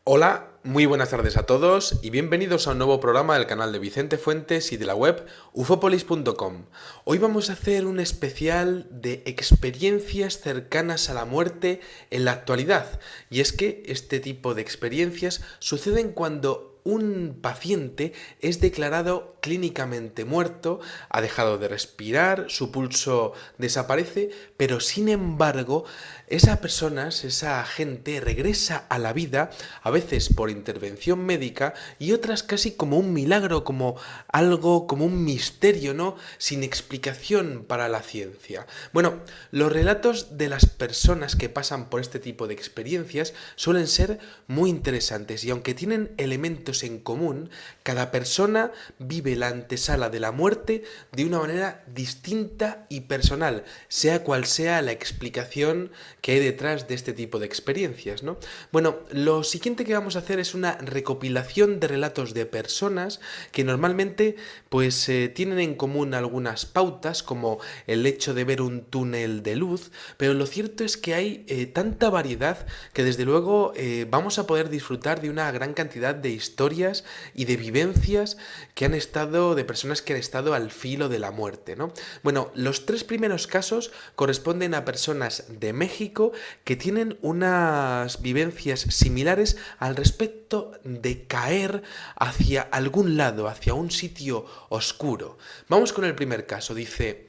Hola, muy buenas tardes a todos y bienvenidos a un nuevo programa del canal de Vicente Fuentes y de la web ufopolis.com. Hoy vamos a hacer un especial de experiencias cercanas a la muerte en la actualidad. Y es que este tipo de experiencias suceden cuando un paciente es declarado clínicamente muerto, ha dejado de respirar, su pulso desaparece, pero sin embargo, esa gente regresa a la vida, a veces por intervención médica y otras casi como un milagro, como algo, como un misterio, ¿no? Sin explicación para la ciencia. Bueno, los relatos de las personas que pasan por este tipo de experiencias suelen ser muy interesantes y aunque tienen elementos en común, cada persona vive la antesala de la muerte de una manera distinta y personal, sea cual sea la explicación que hay detrás de este tipo de experiencias, ¿no? Bueno, lo siguiente que vamos a hacer es una recopilación de relatos de personas que normalmente tienen en común algunas pautas como el hecho de ver un túnel de luz, pero lo cierto es que hay tanta variedad que desde luego vamos a poder disfrutar de una gran cantidad de historias y de vivencias de personas que han estado al filo de la muerte, ¿no? Bueno, los tres primeros casos corresponden a personas de México que tienen unas vivencias similares al respecto de caer hacia algún lado, hacia un sitio oscuro. Vamos con el primer caso, dice...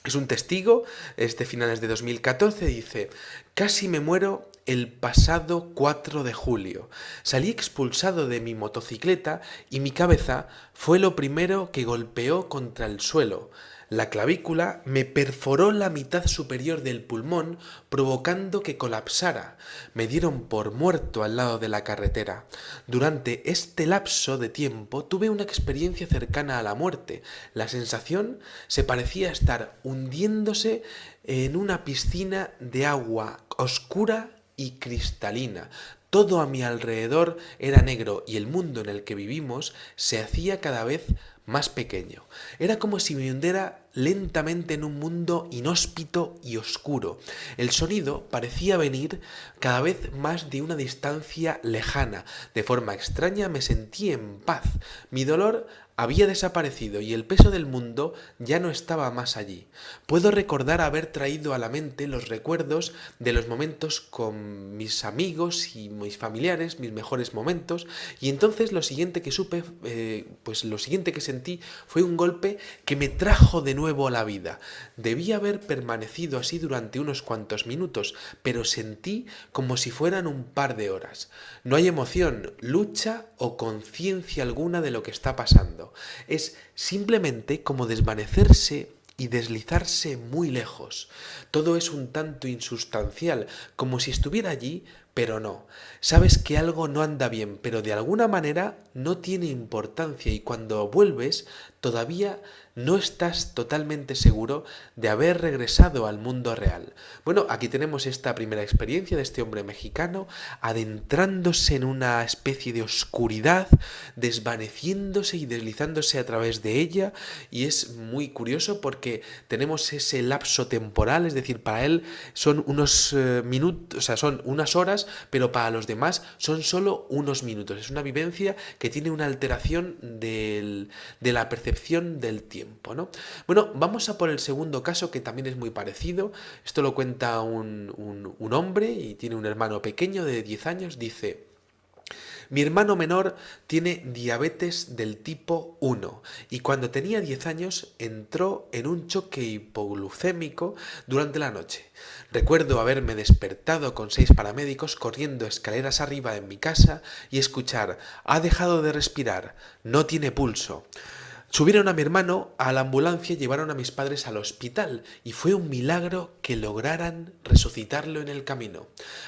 Es un testigo, es de finales de 2014, dice, casi me muero el pasado 4 de julio. Salí expulsado de mi motocicleta y mi cabeza fue lo primero que golpeó contra el suelo. La clavícula me perforó la mitad superior del pulmón, provocando que colapsara. Me dieron por muerto al lado de la carretera. Durante este lapso de tiempo tuve una experiencia cercana a la muerte. La sensación se parecía estar hundiéndose en una piscina de agua oscura y cristalina. Todo a mi alrededor era negro y el mundo en el que vivimos se hacía cada vez más pequeño. Era como si me hundiera lentamente en un mundo inhóspito y oscuro. El sonido parecía venir cada vez más de una distancia lejana. De forma extraña me sentí en paz. Mi dolor había desaparecido y el peso del mundo ya no estaba más allí. Puedo recordar haber traído a la mente los recuerdos de los momentos con mis amigos y mis familiares, mis mejores momentos, y entonces lo siguiente que sentí fue un golpe que me trajo de nuevo a la vida. Debí haber permanecido así durante unos cuantos minutos, pero sentí como si fueran un par de horas. No hay emoción, lucha o conciencia alguna de lo que está pasando. Es simplemente como desvanecerse y deslizarse muy lejos. Todo es un tanto insustancial, como si estuviera allí, pero no. Sabes que algo no anda bien, pero de alguna manera no tiene importancia y cuando vuelves todavía no estás totalmente seguro de haber regresado al mundo real. Bueno, aquí tenemos esta primera experiencia de este hombre mexicano adentrándose en una especie de oscuridad, desvaneciéndose y deslizándose a través de ella, y es muy curioso porque tenemos ese lapso temporal, es decir, para él son unos minutos, o sea, son unas horas, pero para los demás son solo unos minutos. Es una vivencia que tiene una alteración de la percepción del tiempo, ¿no? Bueno, vamos a por el segundo caso que también es muy parecido. Esto lo cuenta un hombre y tiene un hermano pequeño de 10 años. Dice... Mi hermano menor tiene diabetes del tipo 1 y cuando tenía 10 años entró en un choque hipoglucémico durante la noche. Recuerdo haberme despertado con 6 paramédicos corriendo escaleras arriba en mi casa y escuchar: ha dejado de respirar, no tiene pulso. Subieron a mi hermano a la ambulancia y llevaron a mis padres al hospital y fue un milagro que lograran resucitarlo en el camino.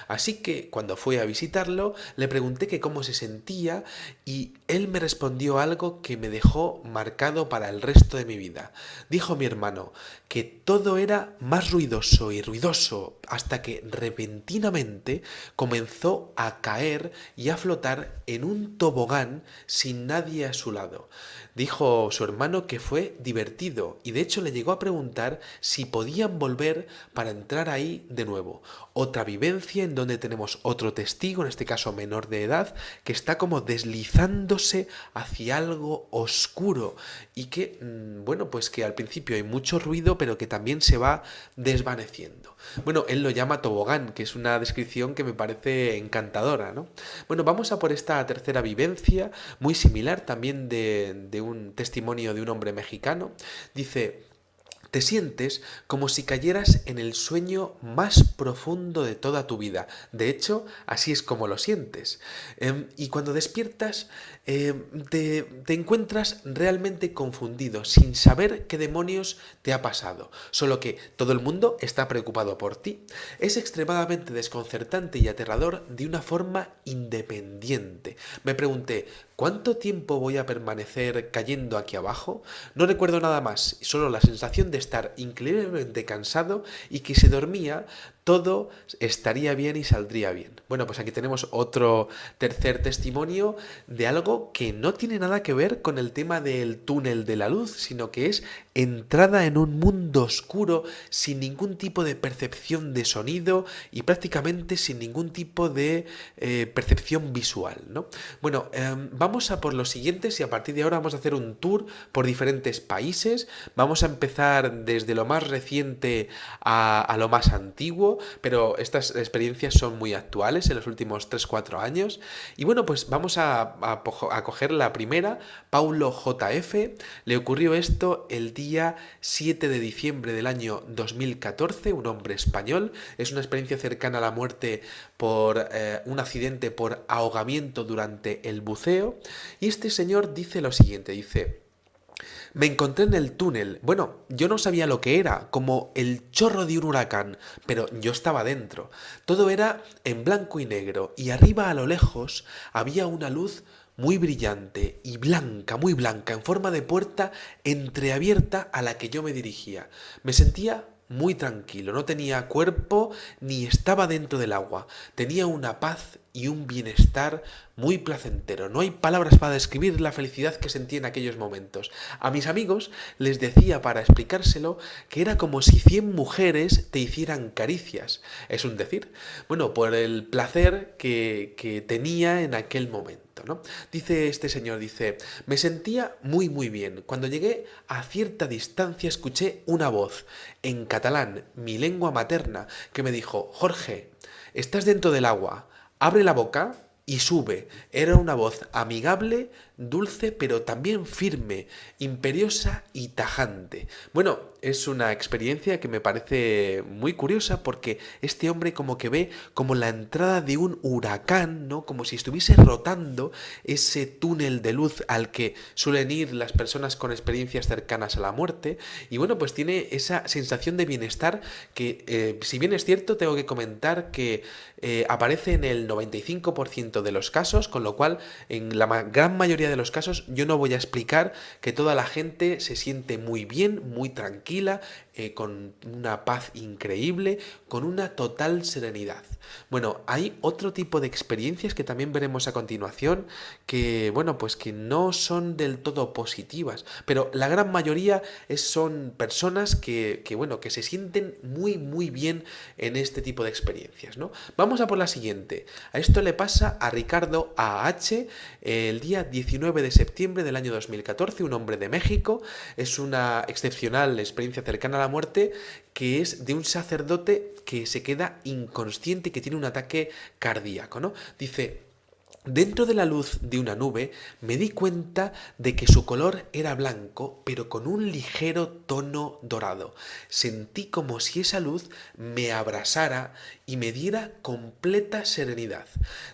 Así que cuando fui a visitarlo le pregunté que cómo se sentía y él me respondió algo que me dejó marcado para el resto de mi vida. Dijo mi hermano que todo era más ruidoso y ruidoso hasta que repentinamente comenzó a caer y a flotar en un tobogán sin nadie a su lado. Dijo su hermano que fue divertido y de hecho le llegó a preguntar si podían volver para entrar ahí de nuevo. Otra vivencia en donde tenemos otro testigo, en este caso menor de edad, que está como deslizándose hacia algo oscuro y que, bueno, pues que al principio hay mucho ruido, pero que también se va desvaneciendo. Bueno, él lo llama tobogán, que es una descripción que me parece encantadora, ¿no? Bueno, vamos a por esta tercera vivencia, muy similar también de un testimonio de un hombre mexicano. Dice: te sientes como si cayeras en el sueño más profundo de toda tu vida. De hecho, así es como lo sientes. Y cuando despiertas, te encuentras realmente confundido, sin saber qué demonios te ha pasado. Solo que todo el mundo está preocupado por ti. Es extremadamente desconcertante y aterrador de una forma independiente. Me pregunté, ¿cuánto tiempo voy a permanecer cayendo aquí abajo? No recuerdo nada más, solo la sensación de estar increíblemente cansado y que si dormía todo estaría bien y saldría bien. Bueno, pues aquí tenemos otro tercer testimonio de algo que no tiene nada que ver con el tema del túnel de la luz, sino que es entrada en un mundo oscuro sin ningún tipo de percepción de sonido y prácticamente sin ningún tipo de percepción visual, ¿no? Bueno, vamos a por los siguientes y a partir de ahora vamos a hacer un tour por diferentes países. Vamos a empezar desde lo más reciente a lo más antiguo, pero estas experiencias son muy actuales en los últimos 3-4 años. Y bueno, pues vamos a coger la primera. Paulo JF, le ocurrió esto el día 7 de diciembre del año 2014, un hombre español. Es una experiencia cercana a la muerte por un accidente por ahogamiento durante el buceo. Y este señor dice lo siguiente, dice: me encontré en el túnel. Bueno, yo no sabía lo que era, como el chorro de un huracán, pero yo estaba dentro. Todo era en blanco y negro, y arriba a lo lejos había una luz muy brillante y blanca, muy blanca, en forma de puerta entreabierta a la que yo me dirigía. Me sentía muy tranquilo, no tenía cuerpo ni estaba dentro del agua. Tenía una paz y un bienestar muy placentero. No hay palabras para describir la felicidad que sentí en aquellos momentos. A mis amigos les decía para explicárselo que era como si 100 mujeres te hicieran caricias. Es un decir. Bueno, por el placer que tenía en aquel momento, ¿no? Dice este señor, dice: me sentía muy muy bien. Cuando llegué a cierta distancia escuché una voz en catalán, mi lengua materna, que me dijo: Jorge, estás dentro del agua. Abre la boca y sube. Era una voz amigable, dulce, pero también firme, imperiosa y tajante. Bueno, es una experiencia que me parece muy curiosa porque este hombre como que ve como la entrada de un huracán, ¿no? Como si estuviese rotando ese túnel de luz al que suelen ir las personas con experiencias cercanas a la muerte. Y bueno, pues tiene esa sensación de bienestar que, si bien es cierto, tengo que comentar que aparece en el 95% de los casos, con lo cual en la gran mayoría de los casos yo no voy a explicar que toda la gente se siente muy bien, muy tranquila, con una paz increíble, con una total serenidad. Bueno, hay otro tipo de experiencias que también veremos a continuación que, bueno, pues que no son del todo positivas, pero la gran mayoría son personas bueno, que se sienten muy, muy bien en este tipo de experiencias, ¿no? Vamos a por la siguiente. A esto le pasa a Ricardo AH el día 19 de septiembre del año 2014, un hombre de México. Es una excepcional experiencia cercana a la muerte que es de un sacerdote que se queda inconsciente y que tiene un ataque cardíaco, ¿no? Dice: dentro de la luz de una nube me di cuenta de que su color era blanco, pero con un ligero tono dorado. Sentí como si esa luz me abrasara y me diera completa serenidad.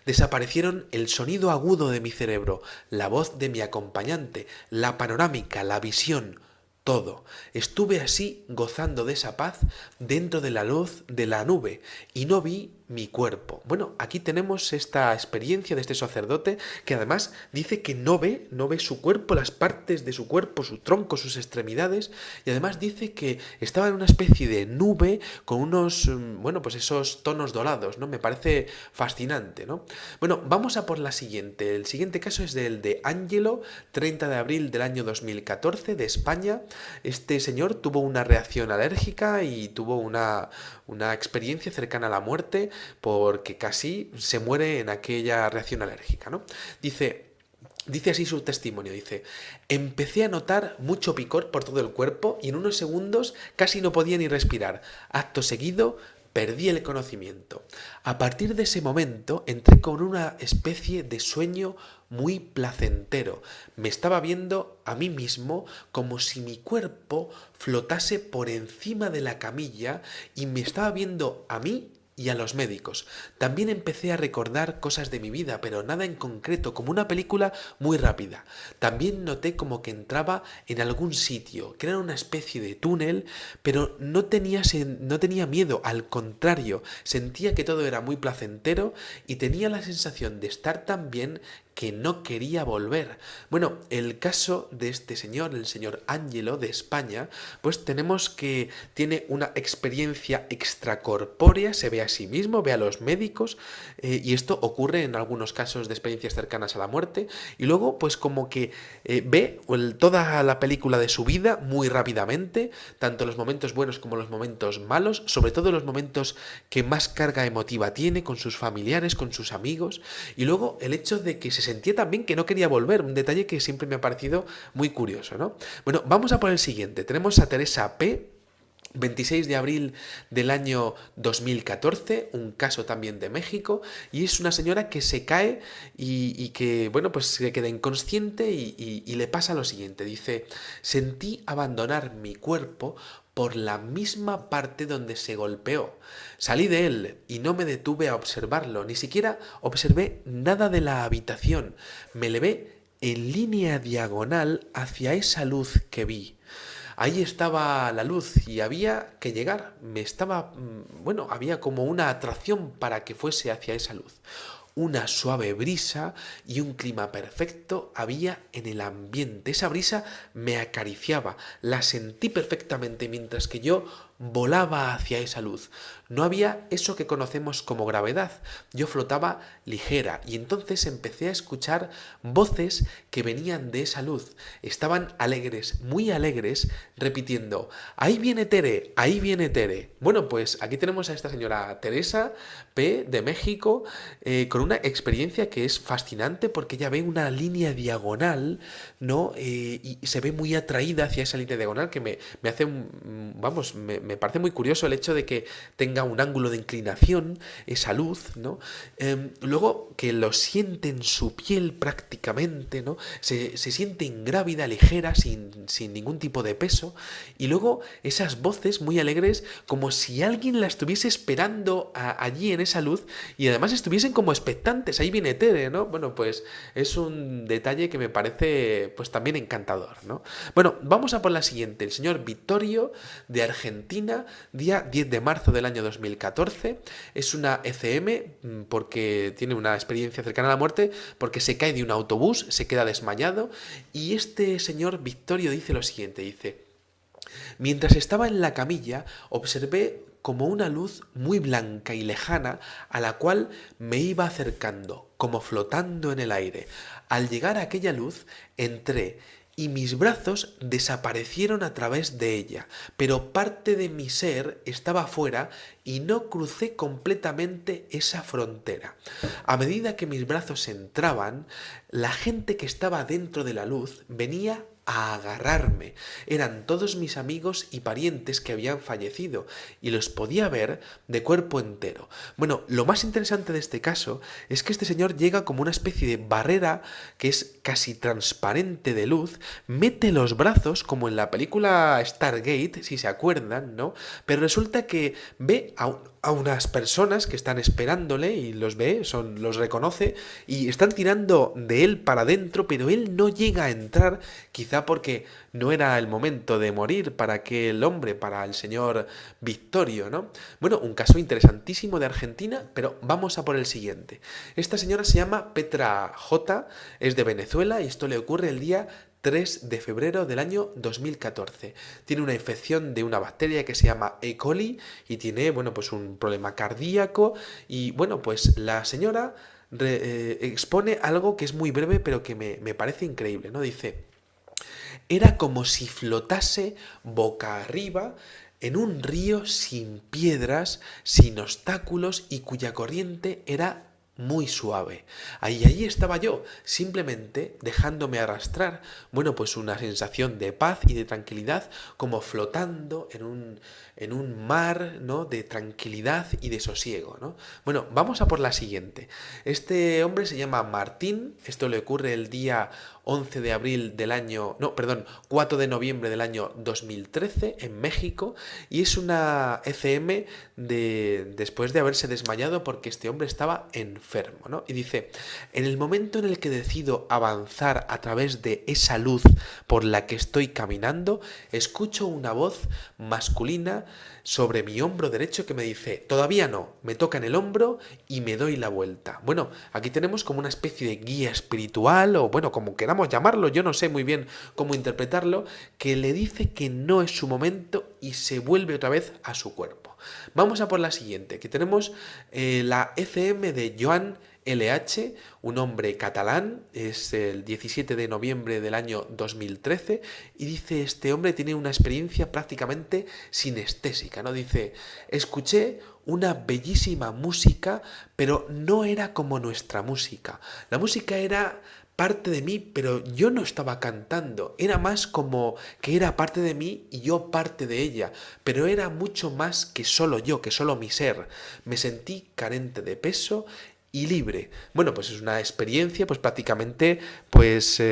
Desaparecieron el sonido agudo de mi cerebro, la voz de mi acompañante, la panorámica, la visión. Todo. Estuve así gozando de esa paz dentro de la luz de la nube y no vi mi cuerpo. Bueno, aquí tenemos esta experiencia de este sacerdote que además dice que no ve su cuerpo, las partes de su cuerpo, su tronco, sus extremidades, y además dice que estaba en una especie de nube con unos, bueno, pues esos tonos dorados, ¿no? Me parece fascinante, ¿no? Bueno, vamos a por la siguiente. El siguiente caso es del de Ángelo, 30 de abril del año 2014, de España. Este señor tuvo una reacción alérgica y tuvo una experiencia cercana a la muerte porque casi se muere en aquella reacción alérgica, ¿no? Dice así su testimonio, dice, empecé a notar mucho picor por todo el cuerpo y en unos segundos casi no podía ni respirar. Acto seguido, perdí el conocimiento. A partir de ese momento entré con una especie de sueño muy placentero. Me estaba viendo a mí mismo como si mi cuerpo flotase por encima de la camilla y me estaba viendo a mí y a los médicos. También empecé a recordar cosas de mi vida, pero nada en concreto, como una película muy rápida. También noté como que entraba en algún sitio, que era una especie de túnel, pero no tenía miedo, al contrario, sentía que todo era muy placentero y tenía la sensación de estar tan bien que no quería volver. Bueno, el caso de este señor, el señor Ángelo de España, pues tenemos que tiene una experiencia extracorpórea, se ve a sí mismo, ve a los médicos, y esto ocurre en algunos casos de experiencias cercanas a la muerte, y luego pues como que ve toda la película de su vida muy rápidamente, tanto los momentos buenos como los momentos malos, sobre todo los momentos que más carga emotiva tiene con sus familiares, con sus amigos, y luego el hecho de que se sentía también que no quería volver, un detalle que siempre me ha parecido muy curioso, ¿no? Bueno, vamos a por el siguiente. Tenemos a Teresa P., 26 de abril del año 2014, un caso también de México, y es una señora que se cae y que, bueno, pues se queda inconsciente y le pasa lo siguiente. Dice, sentí abandonar mi cuerpo por la misma parte donde se golpeó. Salí de él y no me detuve a observarlo, ni siquiera observé nada de la habitación. Me elevé en línea diagonal hacia esa luz que vi. Ahí estaba la luz y había que llegar. Bueno, había como una atracción para que fuese hacia esa luz. Una suave brisa y un clima perfecto había en el ambiente. Esa brisa me acariciaba, la sentí perfectamente mientras que yo volaba hacia esa luz. No había eso que conocemos como gravedad. Yo flotaba ligera y entonces empecé a escuchar voces que venían de esa luz. Estaban alegres, muy alegres, repitiendo, ahí viene Tere, ahí viene Tere. Bueno, pues aquí tenemos a esta señora Teresa P. de México, con una experiencia que es fascinante porque ella ve una línea diagonal, ¿no? Y se ve muy atraída hacia esa línea diagonal que me hace, vamos, me parece muy curioso el hecho de que tenga un ángulo de inclinación, esa luz, ¿no? Luego que lo siente en su piel prácticamente, ¿no? Se siente ingrávida, ligera, sin ningún tipo de peso, y luego esas voces muy alegres como si alguien la estuviese esperando allí en esa luz y además estuviesen como expectantes, ahí viene Tere, ¿no? Bueno, pues es un detalle que me parece pues también encantador, ¿no? Bueno, vamos a por la siguiente, el señor Vittorio de Argentina, día 10 de marzo del año 2014, es una ECM porque tiene una experiencia cercana a la muerte, porque se cae de un autobús, se queda desmayado y este señor Vittorio dice lo siguiente, dice, mientras estaba en la camilla observé como una luz muy blanca y lejana a la cual me iba acercando, como flotando en el aire. Al llegar a aquella luz entré y mis brazos desaparecieron a través de ella, pero parte de mi ser estaba fuera y no crucé completamente esa frontera. A medida que mis brazos entraban, la gente que estaba dentro de la luz venía a agarrarme. Eran todos mis amigos y parientes que habían fallecido y los podía ver de cuerpo entero. Bueno, lo más interesante de este caso es que este señor llega como una especie de barrera que es casi transparente de luz, mete los brazos como en la película Stargate, si se acuerdan, ¿no? Pero resulta que ve a unas personas que están esperándole y los ve, los reconoce y están tirando de él para adentro, pero él no llega a entrar, quizá porque no era el momento de morir para aquel hombre, para el señor Victorio, ¿no? Bueno, un caso interesantísimo de Argentina, pero vamos a por el siguiente. Esta señora se llama Petra J, es de Venezuela y esto le ocurre el día 3 de febrero del año 2014. Tiene una infección de una bacteria que se llama E. coli y tiene, bueno, pues un problema cardíaco y, bueno, pues la señora expone algo que es muy breve pero que me parece increíble, ¿no? Dice, era como si flotase boca arriba en un río sin piedras, sin obstáculos y cuya corriente era muy suave. Ahí estaba yo, simplemente dejándome arrastrar. Bueno, pues una sensación de paz y de tranquilidad, como flotando en un mar, ¿no? De tranquilidad y de sosiego, ¿no? Bueno, vamos a por la siguiente. Este hombre se llama Martín, esto le ocurre el día 11 de abril del año, no, perdón, 4 de noviembre del año 2013 en México y es una ECM después de haberse desmayado porque este hombre estaba enfermo, ¿no? Y dice, en el momento en el que decido avanzar a través de esa luz por la que estoy caminando, escucho una voz masculina sobre mi hombro derecho que me dice, todavía no, me toca en el hombro y me doy la vuelta. Bueno, aquí tenemos como una especie de guía espiritual o bueno, como queramos llamarlo, yo no sé muy bien cómo interpretarlo, que le dice que no es su momento y se vuelve otra vez a su cuerpo. Vamos a por la siguiente, que tenemos la ECM de Joan LH, un hombre catalán, es el 17 de noviembre del año 2013 y dice, este hombre tiene una experiencia prácticamente sinestésica, ¿no? Dice, escuché una bellísima música, pero no era como nuestra música. La música era parte de mí, pero yo no estaba cantando. Era más como que era parte de mí y yo parte de ella, pero era mucho más que solo yo, que solo mi ser. Me sentí carente de peso y libre. Bueno, pues es una experiencia, pues prácticamente, pues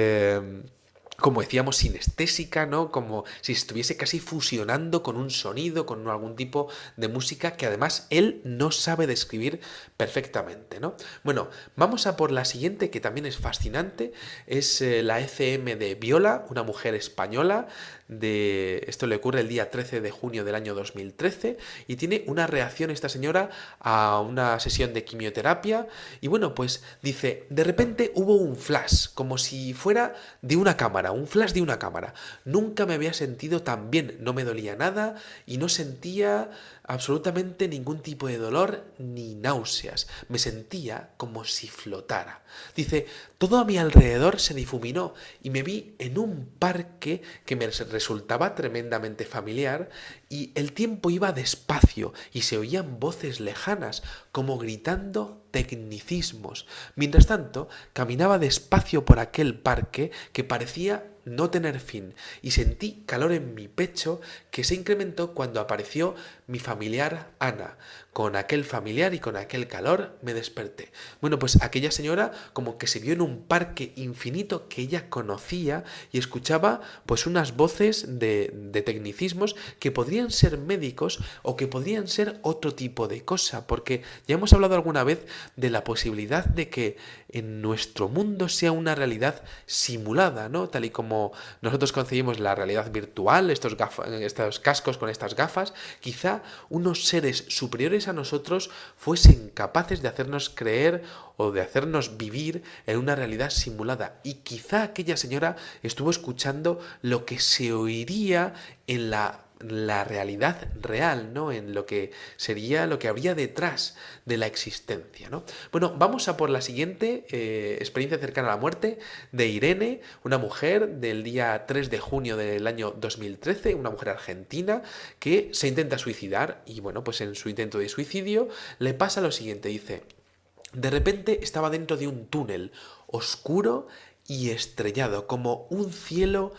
como decíamos, sinestésica, ¿no? Como si estuviese casi fusionando con un sonido, con algún tipo de música que además él no sabe describir perfectamente, ¿no? Bueno, vamos a por la siguiente que también es fascinante, es la ECM de Viola, una mujer española, esto le ocurre el día 13 de junio del año 2013 y tiene una reacción esta señora a una sesión de quimioterapia y bueno, pues dice, de repente hubo un flash, como si fuera de una cámara, un flash de una cámara. Nunca me había sentido tan bien, no me dolía nada y no sentía absolutamente ningún tipo de dolor ni náuseas. Me sentía como si flotara. Dice, todo a mi alrededor se difuminó y me vi en un parque que me resultaba tremendamente familiar y el tiempo iba despacio y se oían voces lejanas como gritando tecnicismos. Mientras tanto, caminaba despacio por aquel parque que parecía no tener fin y sentí calor en mi pecho que se incrementó cuando apareció mi familiar Ana. Con aquel familiar y con aquel calor me desperté. Bueno, pues aquella señora como que se vio en un parque infinito que ella conocía y escuchaba pues unas voces de tecnicismos que podrían ser médicos o que podrían ser otro tipo de cosa, porque ya hemos hablado alguna vez de la posibilidad de que en nuestro mundo sea una realidad simulada, ¿no? Tal y como nosotros concebimos la realidad virtual, estos cascos con estas gafas, quizá unos seres superiores a nosotros fuesen capaces de hacernos creer o de hacernos vivir en una realidad simulada. Y quizá aquella señora estuvo escuchando lo que se oiría en la realidad real, ¿no? En lo que sería, lo que habría detrás de la existencia, ¿no? Bueno, vamos a por la siguiente experiencia cercana a la muerte de Irene, una mujer del día 3 de junio del año 2013, una mujer argentina que se intenta suicidar y bueno, pues en su intento de suicidio le pasa lo siguiente, dice, de repente estaba dentro de un túnel oscuro y estrellado, como un cielo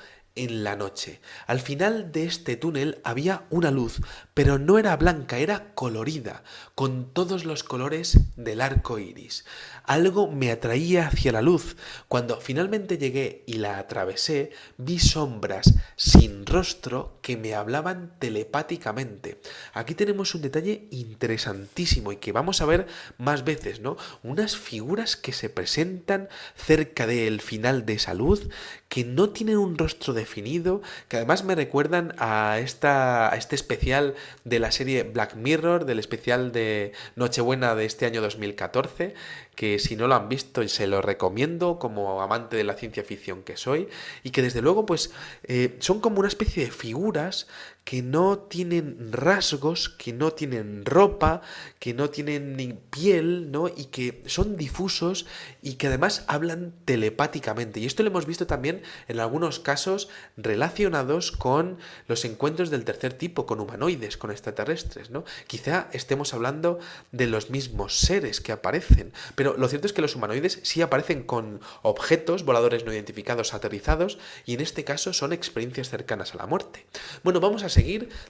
en la noche. Al final de este túnel había una luz, pero no era blanca, era colorida, con todos los colores del arco iris. Algo me atraía hacia la luz. Cuando finalmente llegué y la atravesé, vi sombras sin rostro que me hablaban telepáticamente. Aquí tenemos un detalle interesantísimo y que vamos a ver más veces, ¿no? Unas figuras que se presentan cerca del final de esa luz, que no tienen un rostro definido, que además me recuerdan a este especial de la serie Black Mirror, del especial de Nochebuena de este año 2014, que si no lo han visto se lo recomiendo como amante de la ciencia ficción que soy, y que desde luego pues son como una especie de figuras que no tienen rasgos, que no tienen ropa, que no tienen ni piel, ¿no? Y que son difusos y que además hablan telepáticamente. Y esto lo hemos visto también en algunos casos relacionados con los encuentros del tercer tipo, con humanoides, con extraterrestres, ¿no? Quizá estemos hablando de los mismos seres que aparecen, pero lo cierto es que los humanoides sí aparecen con objetos voladores no identificados aterrizados, y en este caso son experiencias cercanas a la muerte. Bueno, vamos a seguir.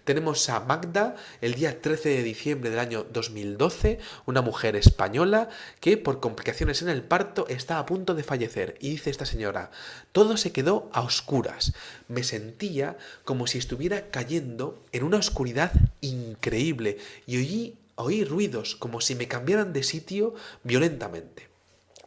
Tenemos a Magda, el día 13 de diciembre del año 2012, una mujer española que por complicaciones en el parto está a punto de fallecer. Y dice esta señora: todo se quedó a oscuras. Me sentía como si estuviera cayendo en una oscuridad increíble y oí ruidos como si me cambiaran de sitio violentamente.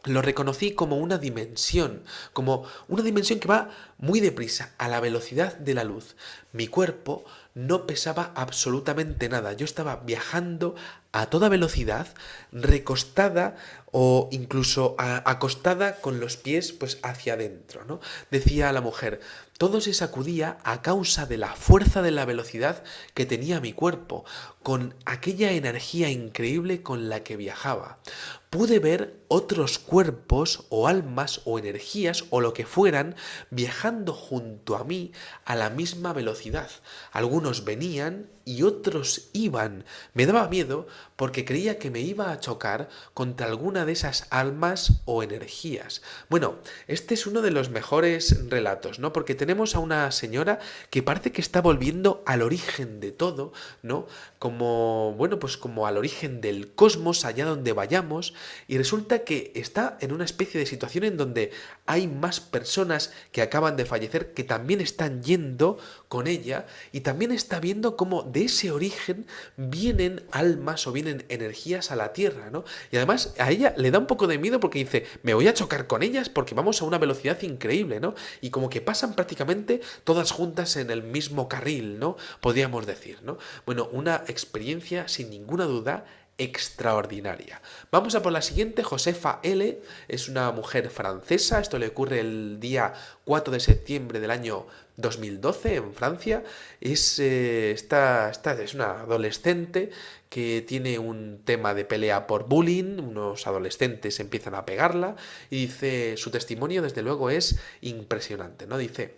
Lo reconocí como una dimensión que va muy deprisa, a la velocidad de la luz. Mi cuerpo no pesaba absolutamente nada. Yo estaba viajando a toda velocidad, recostada o incluso acostada con los pies pues hacia adentro, ¿no? Decía la mujer: todo se sacudía a causa de la fuerza de la velocidad que tenía mi cuerpo, con aquella energía increíble con la que viajaba. Pude ver otros cuerpos o almas o energías o lo que fueran viajando junto a mí a la misma velocidad. Algunos venían y otros iban. Me daba miedo porque creía que me iba a chocar contra alguna de esas almas o energías. Bueno, este es uno de los mejores relatos, ¿no? Porque tenemos a una señora que parece que está volviendo al origen de todo, ¿no? Como, bueno, pues como al origen del cosmos, allá donde vayamos, y resulta que está en una especie de situación en donde hay más personas que acaban de fallecer que también están yendo con ella, y también está viendo cómo de ese origen vienen almas o vienen energías a la Tierra, ¿no? Y además a ella le da un poco de miedo porque dice: me voy a chocar con ellas porque vamos a una velocidad increíble, ¿no? Y como que pasan prácticamente todas juntas en el mismo carril, ¿no? Podríamos decir, ¿no? Bueno, una experiencia sin ninguna duda extraordinaria. Vamos a por la siguiente. Josefa L. es una mujer francesa. Esto le ocurre el día 4 de septiembre del año 2012 en Francia. Esta es una adolescente que tiene un tema de pelea por bullying. Unos adolescentes empiezan a pegarla y dice, su testimonio desde luego es impresionante, ¿no? Dice: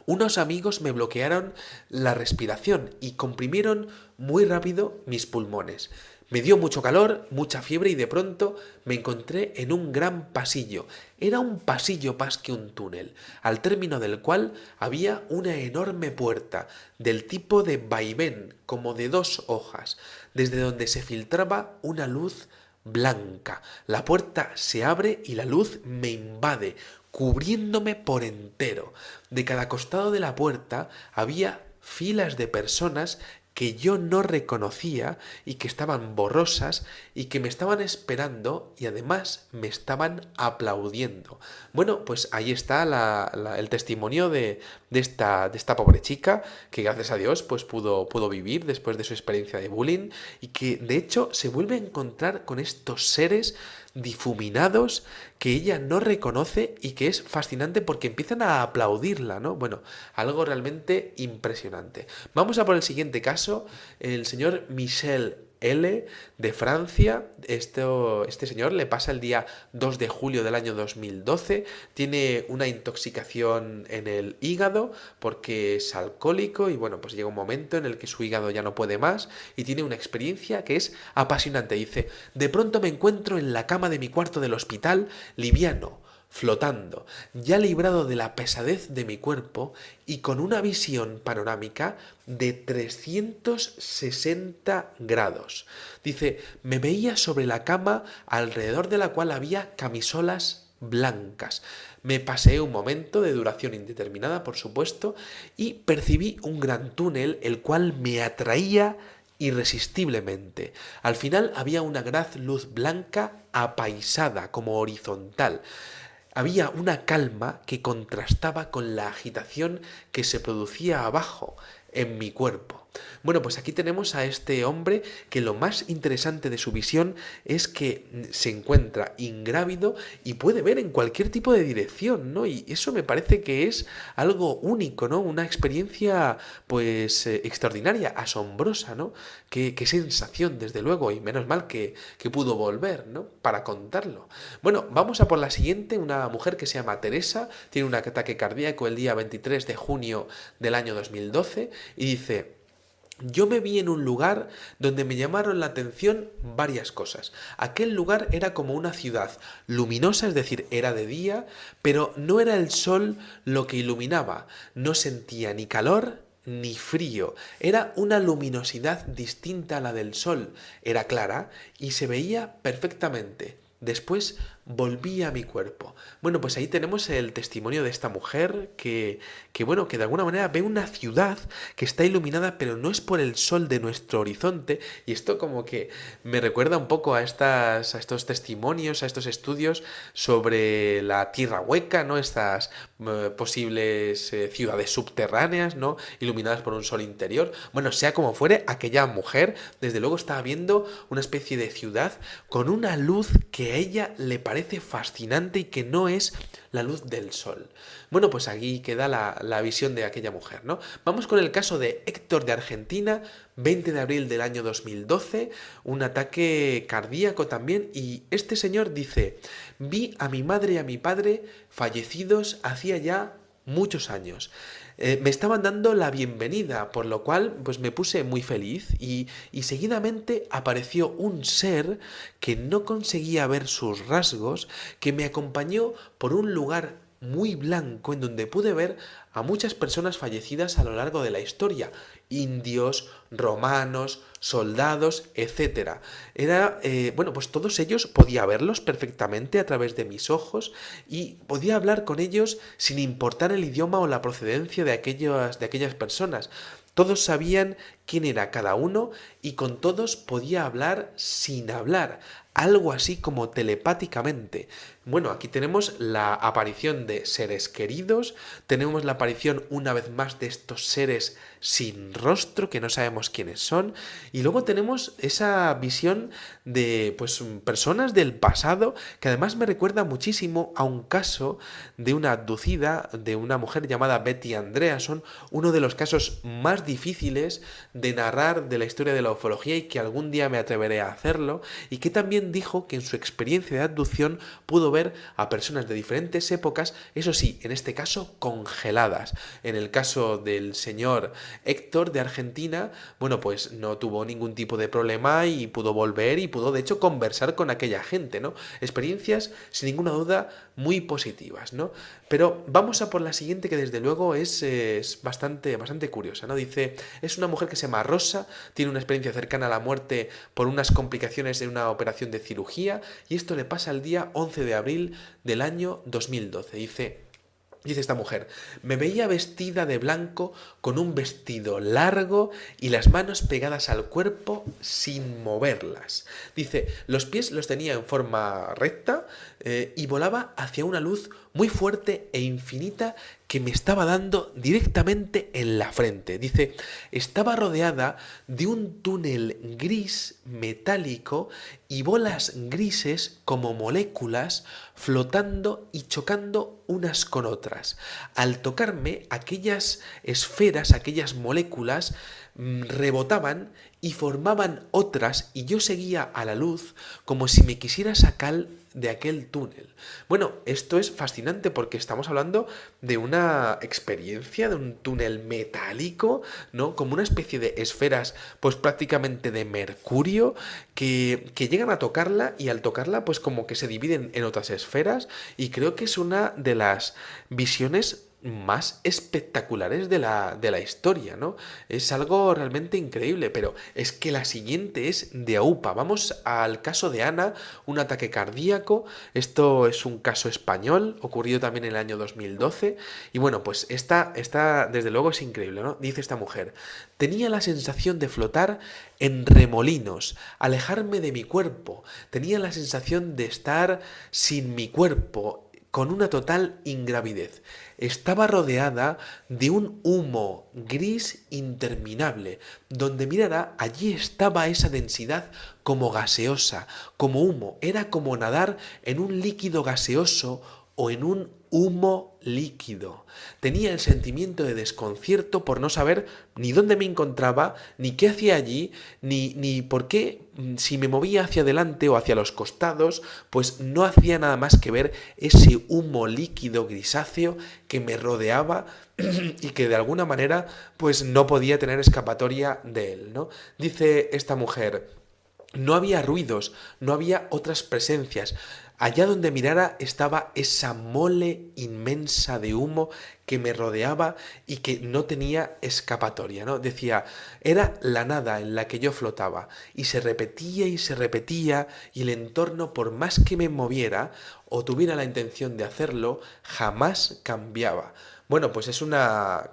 unos amigos me bloquearon la respiración y comprimieron muy rápido mis pulmones. Me dio mucho calor, mucha fiebre y de pronto me encontré en un gran pasillo. Era un pasillo más que un túnel, al término del cual había una enorme puerta, del tipo de vaivén, como de 2 hojas, desde donde se filtraba una luz blanca. La puerta se abre y la luz me invade, cubriéndome por entero. De cada costado de la puerta había filas de personas que yo no reconocía y que estaban borrosas y que me estaban esperando y además me estaban aplaudiendo. Bueno, pues ahí está el testimonio de esta pobre chica que gracias a Dios pues pudo vivir después de su experiencia de bullying, y que de hecho se vuelve a encontrar con estos seres difuminados que ella no reconoce y que es fascinante porque empiezan a aplaudirla, ¿no? Bueno, algo realmente impresionante. Vamos a por el siguiente caso, el señor Michel L. de Francia. Este señor le pasa el día 2 de julio del año 2012, tiene una intoxicación en el hígado porque es alcohólico y bueno, pues llega un momento en el que su hígado ya no puede más y tiene una experiencia que es apasionante. Dice: de pronto me encuentro en la cama de mi cuarto del hospital, liviano, flotando, ya librado de la pesadez de mi cuerpo y con una visión panorámica de 360 grados. Dice, me veía sobre la cama alrededor de la cual había camisolas blancas. Me paseé un momento de duración indeterminada, por supuesto, y percibí un gran túnel, el cual me atraía irresistiblemente. Al final había una gran luz blanca apaisada, como horizontal. Había una calma que contrastaba con la agitación que se producía abajo, en mi cuerpo. Bueno, pues aquí tenemos a este hombre que lo más interesante de su visión es que se encuentra ingrávido y puede ver en cualquier tipo de dirección, ¿no? Y eso me parece que es algo único, ¿no? Una experiencia, pues, extraordinaria, asombrosa, ¿no? Qué sensación, desde luego, y menos mal que pudo volver, ¿no? Para contarlo. Bueno, vamos a por la siguiente, una mujer que se llama Teresa, tiene un ataque cardíaco el día 23 de junio del año 2012 y dice... Yo me vi en un lugar donde me llamaron la atención varias cosas. Aquel lugar era como una ciudad luminosa, es decir, era de día, pero no era el sol lo que iluminaba. No sentía ni calor ni frío. Era una luminosidad distinta a la del sol. Era clara y se veía perfectamente. Después volví a mi cuerpo. Bueno, pues ahí tenemos el testimonio de esta mujer bueno, que de alguna manera ve una ciudad que está iluminada, pero no es por el sol de nuestro horizonte. Y esto como que me recuerda un poco a estos testimonios, a estos estudios sobre la tierra hueca, ¿no? Estas posibles ciudades subterráneas, ¿no? Iluminadas por un sol interior. Bueno, sea como fuere, aquella mujer, desde luego, estaba viendo una especie de ciudad con una luz que a ella le parece fascinante y que no es la luz del sol. Bueno, pues aquí queda la visión de aquella mujer, ¿no? Vamos con el caso de Héctor de Argentina, 20 de abril del año 2012, un ataque cardíaco también, y este señor dice, vi a mi madre y a mi padre fallecidos hacía ya muchos años. Me estaban dando la bienvenida, por lo cual pues me puse muy feliz y seguidamente apareció un ser que no conseguía ver sus rasgos, que me acompañó por un lugar muy blanco en donde pude ver a muchas personas fallecidas a lo largo de la historia, indios, romanos, soldados, etcétera. Bueno, pues todos ellos podía verlos perfectamente a través de mis ojos y podía hablar con ellos sin importar el idioma o la procedencia de aquellas personas. Todos sabían quién era cada uno y con todos podía hablar sin hablar, algo así como telepáticamente. Bueno, aquí tenemos la aparición de seres queridos, tenemos la aparición una vez más de estos seres sin rostro que no sabemos quiénes son, y luego tenemos esa visión de pues personas del pasado que además me recuerda muchísimo a un caso de una abducida de una mujer llamada Betty Andreasson, uno de los casos más difíciles de narrar de la historia de la ufología y que algún día me atreveré a hacerlo, y que también dijo que en su experiencia de abducción pudo ver a personas de diferentes épocas, eso sí, en este caso congeladas. En el caso del señor Héctor de Argentina, bueno, pues no tuvo ningún tipo de problema y pudo volver y pudo de hecho conversar con aquella gente, ¿no? Experiencias sin ninguna duda muy positivas, ¿no? Pero vamos a por la siguiente, que desde luego es bastante curiosa, ¿no? Dice, es una mujer que se llama Rosa, tiene una experiencia cercana a la muerte por unas complicaciones de una operación de cirugía, y esto le pasa el día 11 de abril del año 2012. Dice esta mujer, me veía vestida de blanco con un vestido largo y las manos pegadas al cuerpo sin moverlas. Dice, los pies los tenía en forma recta y volaba hacia una luz muy fuerte e infinita que me estaba dando directamente en la frente. Dice, estaba rodeada de un túnel gris metálico y bolas grises como moléculas flotando y chocando unas con otras. Al tocarme, aquellas esferas, aquellas moléculas, rebotaban y formaban otras y yo seguía a la luz como si me quisiera de aquel túnel. Bueno, esto es fascinante porque estamos hablando de una experiencia, de un túnel metálico, ¿no? Como una especie de esferas, pues prácticamente de mercurio, que llegan a tocarla y al tocarla, pues como que se dividen en otras esferas y creo que es una de las visiones más espectaculares de la historia, ¿no? Es algo realmente increíble, pero es que la siguiente es de AUPA. Vamos al caso de Ana, un ataque cardíaco. Esto es un caso español, ocurrido también en el año 2012. Y bueno, pues esta desde luego es increíble, ¿no? Dice esta mujer, tenía la sensación de flotar en remolinos, alejarme de mi cuerpo. Tenía la sensación de estar sin mi cuerpo, con una total ingravidez. Estaba rodeada de un humo gris interminable. Donde mirara, allí estaba esa densidad como gaseosa, como humo. Era como nadar en un líquido gaseoso o en un humo líquido. Tenía el sentimiento de desconcierto por no saber ni dónde me encontraba, ni qué hacía allí, ni por qué, si me movía hacia adelante o hacia los costados, pues no hacía nada más que ver ese humo líquido grisáceo que me rodeaba y que de alguna manera pues no podía tener escapatoria de él, ¿no? Dice esta mujer, no había ruidos, no había otras presencias. Allá donde mirara estaba esa mole inmensa de humo que me rodeaba y que no tenía escapatoria, ¿no? Decía, era la nada en la que yo flotaba y se repetía y el entorno, por más que me moviera o tuviera la intención de hacerlo, jamás cambiaba. Bueno, pues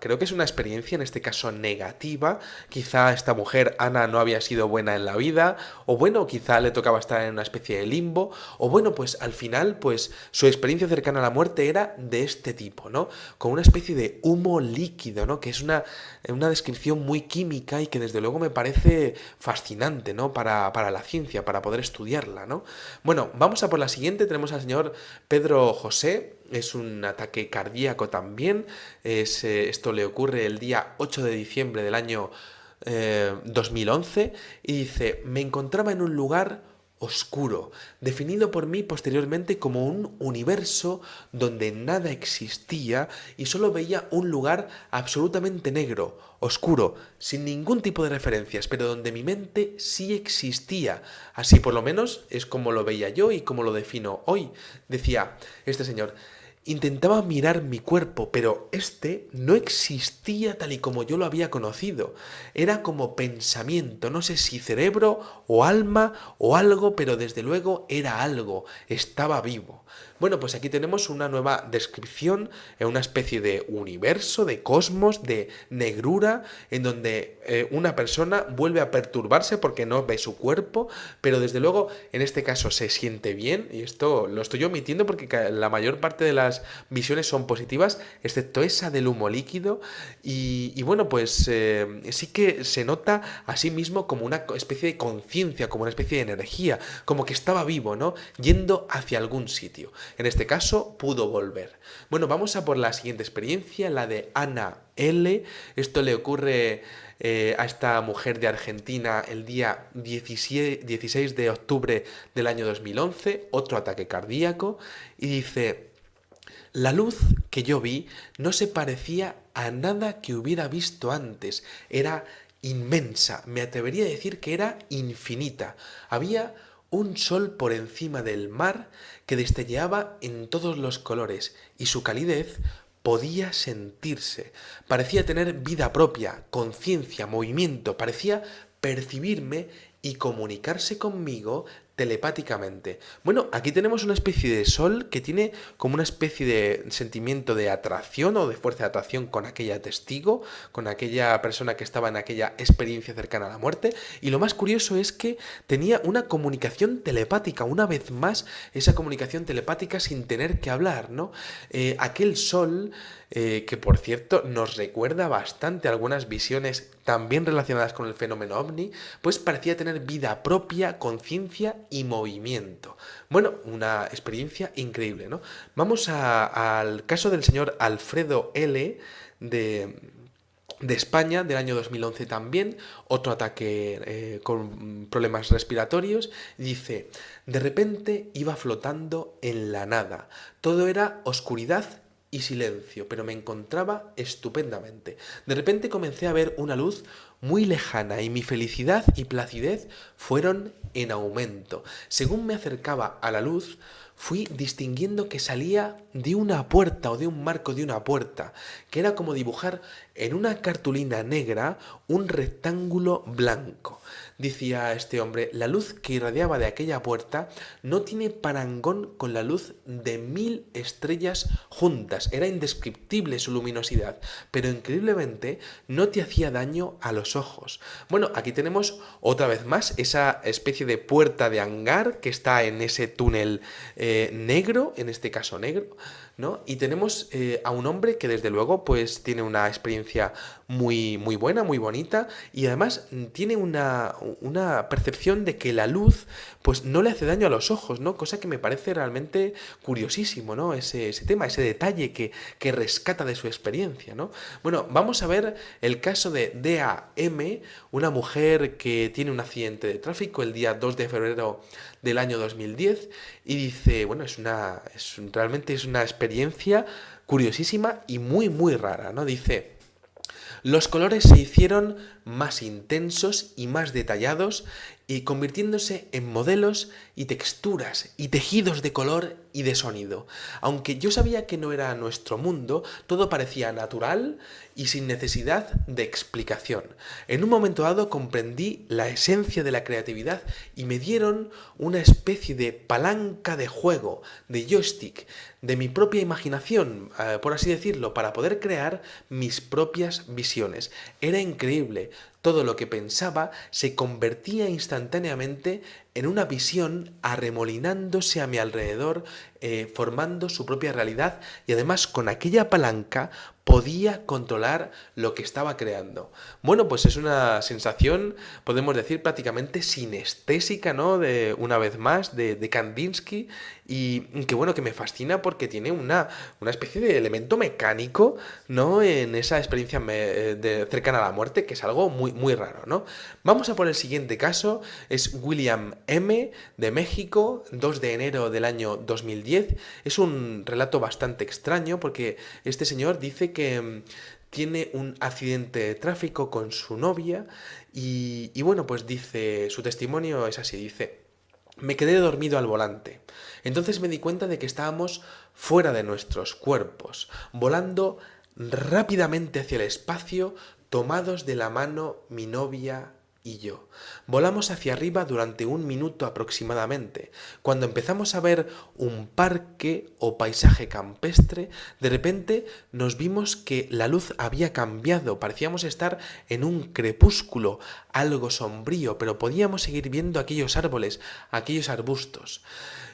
creo que es una experiencia en este caso negativa. Quizá esta mujer, Ana, no había sido buena en la vida, o bueno, quizá le tocaba estar en una especie de limbo, o bueno, pues al final, pues su experiencia cercana a la muerte era de este tipo, ¿no? Con una especie de humo líquido, ¿no? Que es una descripción muy química y que desde luego me parece fascinante, ¿no? Para la ciencia, para poder estudiarla, ¿no? Bueno, vamos a por la siguiente. Tenemos al señor Pedro José. Es un ataque cardíaco también. Esto le ocurre el día 8 de diciembre del año 2011 y dice, me encontraba en un lugar oscuro, definido por mí posteriormente como un universo donde nada existía y solo veía un lugar absolutamente negro, oscuro, sin ningún tipo de referencias, pero donde mi mente sí existía. Así por lo menos es como lo veía yo y como lo defino hoy. Decía este señor, intentaba mirar mi cuerpo, pero este no existía tal y como yo lo había conocido. Era como pensamiento, no sé si cerebro o alma o algo, pero desde luego era algo, estaba vivo. Bueno, pues aquí tenemos una nueva descripción en una especie de universo, de cosmos, de negrura, en donde una persona vuelve a perturbarse porque no ve su cuerpo, pero desde luego en este caso se siente bien, y esto lo estoy omitiendo porque la mayor parte de las visiones son positivas, excepto esa del humo líquido, y bueno, pues sí que se nota a sí mismo como una especie de conciencia, como una especie de energía, como que estaba vivo, ¿no? Yendo hacia algún sitio. En este caso, pudo volver. Bueno, vamos a por la siguiente experiencia, la de Ana L. Esto le ocurre a esta mujer de Argentina el día 16 de octubre del año 2011, otro ataque cardíaco, y dice, la luz que yo vi no se parecía a nada que hubiera visto antes, era inmensa, me atrevería a decir que era infinita. Había un sol por encima del mar que destelleaba en todos los colores y su calidez podía sentirse. Parecía tener vida propia, conciencia, movimiento, parecía percibirme y comunicarse conmigo telepáticamente. Bueno, aquí tenemos una especie de sol que tiene como una especie de sentimiento de atracción o de fuerza de atracción con aquella testigo, con aquella persona que estaba en aquella experiencia cercana a la muerte. Y lo más curioso es que tenía una comunicación telepática, una vez más, esa comunicación telepática sin tener que hablar, ¿no? Aquel sol, que por cierto nos recuerda bastante a algunas visiones también relacionadas con el fenómeno ovni, pues parecía tener vida propia, conciencia y movimiento. Bueno, una experiencia increíble, ¿no? Vamos al caso del señor Alfredo L. de España del año 2011 también, otro ataque con problemas respiratorios. Dice, de repente iba flotando en la nada, todo era oscuridad y silencio, pero me encontraba estupendamente. De repente comencé a ver una luz muy lejana y mi felicidad y placidez fueron en aumento. Según me acercaba a la luz, fui distinguiendo que salía de una puerta o de un marco de una puerta, que era como dibujar en una cartulina negra un rectángulo blanco. Decía este hombre, la luz que irradiaba de aquella puerta no tiene parangón con la luz de 1000 estrellas juntas. Era indescriptible su luminosidad, pero increíblemente no te hacía daño a los ojos. Bueno, aquí tenemos otra vez más esa especie de puerta de hangar que está en ese túnel negro, en este caso negro, ¿no? Y tenemos a un hombre que desde luego pues tiene una experiencia muy, muy buena, muy bonita, y además tiene una percepción de que la luz pues no le hace daño a los ojos, ¿no? Cosa que me parece realmente curiosísimo, ¿no? Ese tema, ese detalle que rescata de su experiencia, ¿no? Bueno, vamos a ver el caso de D.A.M., una mujer que tiene un accidente de tráfico el día 2 de febrero del año 2010 y dice, bueno, realmente es una experiencia curiosísima y muy, muy rara, ¿no? Dice, los colores se hicieron más intensos y más detallados y convirtiéndose en modelos y texturas y tejidos de color y de sonido. Aunque yo sabía que no era nuestro mundo, todo parecía natural y sin necesidad de explicación. En un momento dado comprendí la esencia de la creatividad y me dieron una especie de palanca de juego, de joystick, de mi propia imaginación, por así decirlo, para poder crear mis propias visiones. Era increíble. Todo lo que pensaba se convertía instantáneamente en una visión arremolinándose a mi alrededor, formando su propia realidad y además con aquella palanca podía controlar lo que estaba creando. Bueno, pues es una sensación, podemos decir, prácticamente sinestésica, ¿no? Una vez más, de Kandinsky, y que bueno, que me fascina porque tiene una especie de elemento mecánico, ¿no? En esa experiencia cercana a la muerte, que es algo muy, muy raro, ¿no? Vamos a por el siguiente caso, es William M. de México, 2 de enero del año 2010. Es un relato bastante extraño porque este señor dice que tiene un accidente de tráfico con su novia y bueno, pues dice, su testimonio es así, dice, me quedé dormido al volante. Entonces me di cuenta de que estábamos fuera de nuestros cuerpos, volando rápidamente hacia el espacio, tomados de la mano mi novia y yo. Volamos hacia arriba durante 1 minuto aproximadamente. Cuando empezamos a ver un parque o paisaje campestre, de repente nos vimos que la luz había cambiado. Parecíamos estar en un crepúsculo, algo sombrío, pero podíamos seguir viendo aquellos árboles, aquellos arbustos.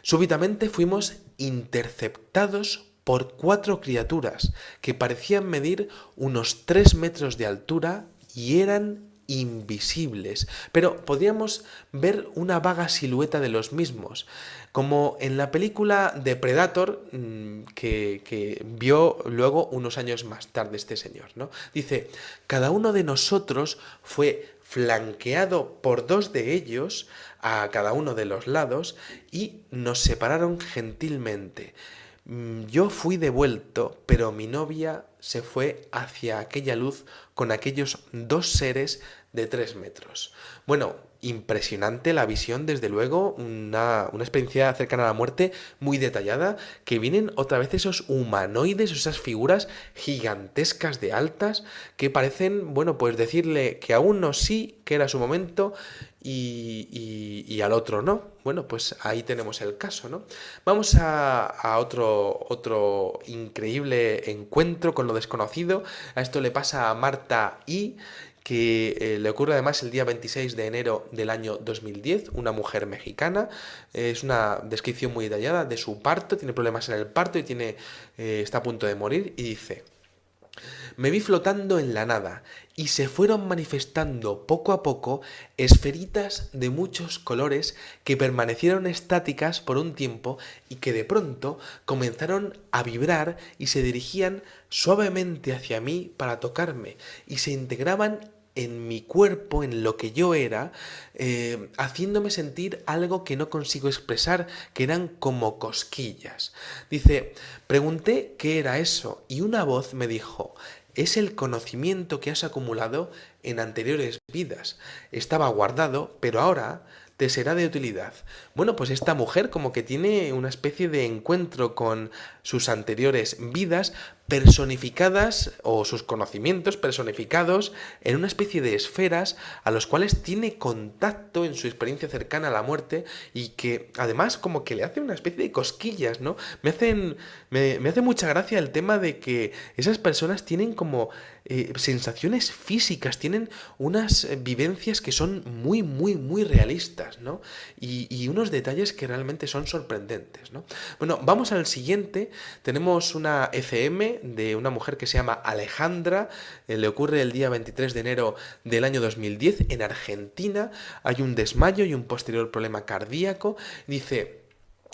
Súbitamente fuimos interceptados por 4 criaturas que parecían medir unos 3 metros de altura y eran invisibles, pero podíamos ver una vaga silueta de los mismos, como en la película de Predator que vio luego unos años más tarde este señor, ¿no? Dice, cada uno de nosotros fue flanqueado por 2 de ellos a cada uno de los lados y nos separaron gentilmente. Yo fui devuelto, pero mi novia se fue hacia aquella luz con aquellos 2 seres de 3 metros. Bueno, impresionante la visión, desde luego, una experiencia cercana a la muerte muy detallada, que vienen otra vez esos humanoides, esas figuras gigantescas de altas, que parecen, bueno, pues decirle que a uno sí, que era su momento, y al otro no. Bueno, pues ahí tenemos el caso, ¿no? Vamos a otro increíble encuentro con lo desconocido. A esto le pasa a Marta I., que le ocurre además el día 26 de enero del año 2010, una mujer mexicana. Es una descripción muy detallada de su parto, tiene problemas en el parto y está a punto de morir, y dice, Me vi flotando en la nada y se fueron manifestando poco a poco esferitas de muchos colores que permanecieron estáticas por un tiempo y que de pronto comenzaron a vibrar y se dirigían suavemente hacia mí para tocarme y se integraban en mi cuerpo, en lo que yo era, haciéndome sentir algo que no consigo expresar, que eran como cosquillas. Dice, pregunté qué era eso y una voz me dijo, es el conocimiento que has acumulado en anteriores vidas. Estaba guardado, pero ahora te será de utilidad. Bueno, pues esta mujer como que tiene una especie de encuentro con sus anteriores vidas personificadas o sus conocimientos personificados en una especie de esferas a los cuales tiene contacto en su experiencia cercana a la muerte y que además como que le hace una especie de cosquillas, ¿no? Me hace mucha gracia el tema de que esas personas tienen como sensaciones físicas, tienen unas vivencias que son muy realistas, ¿no? Y unos detalles que realmente son sorprendentes, ¿no? Bueno, vamos al siguiente. Tenemos una ECM de una mujer que se llama Alejandra. Le ocurre el día 23 de enero del año 2010 en Argentina. Hay un desmayo y un posterior problema cardíaco. Dice...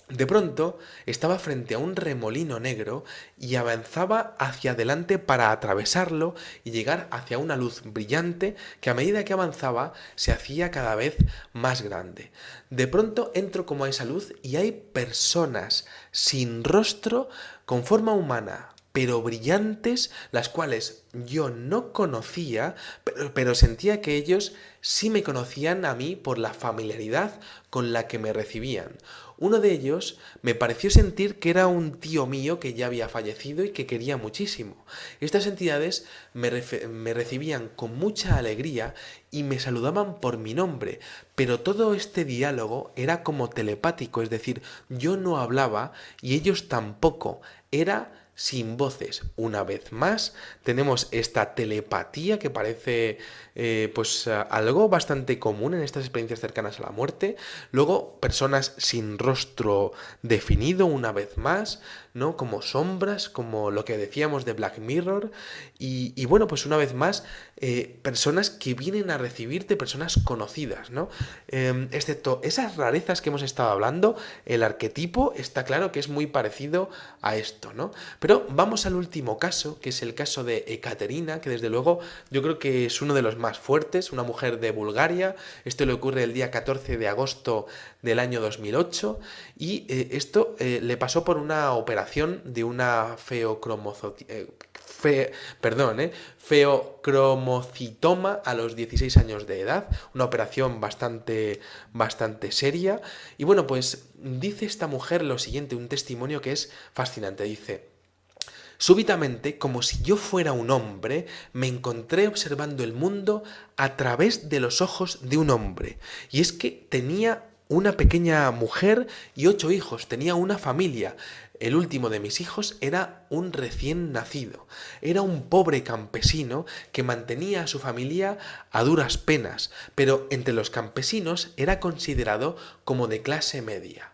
De pronto estaba frente a un remolino negro y avanzaba hacia adelante para atravesarlo y llegar hacia una luz brillante que a medida que avanzaba se hacía cada vez más grande. De pronto entro como a esa luz y hay personas sin rostro con forma humana, pero brillantes, las cuales yo no conocía, pero sentía que ellos sí me conocían a mí por la familiaridad con la que me recibían. Uno de ellos me pareció sentir que era un tío mío que ya había fallecido y que quería muchísimo. Estas entidades me recibían con mucha alegría y me saludaban por mi nombre, pero todo este diálogo era como telepático, es decir, yo no hablaba y ellos tampoco, era sin voces. Una vez más, tenemos esta telepatía que parece algo bastante común en estas experiencias cercanas a la muerte. Luego, personas sin rostro definido, una vez más, ¿no? Como sombras, como lo que decíamos de Black Mirror. Y bueno, pues una vez más, personas que vienen a recibirte, personas conocidas, ¿no? Excepto esas rarezas que hemos estado hablando, el arquetipo está claro que es muy parecido a esto, ¿no? Pero vamos al último caso, que es el caso de Ekaterina, que desde luego yo creo que es uno de los más fuertes, una mujer de Bulgaria. Esto le ocurre el día 14 de agosto del año 2008 y esto le pasó por una operación de una feocromocitoma a los 16 años de edad, una operación bastante seria. Y bueno, pues dice esta mujer lo siguiente, un testimonio que es fascinante. Dice, súbitamente, como si yo fuera un hombre, me encontré observando el mundo a través de los ojos de un hombre. Y es que tenía una pequeña mujer y 8 hijos, tenía una familia. El último de mis hijos era un recién nacido. Era un pobre campesino que mantenía a su familia a duras penas, pero entre los campesinos era considerado como de clase media.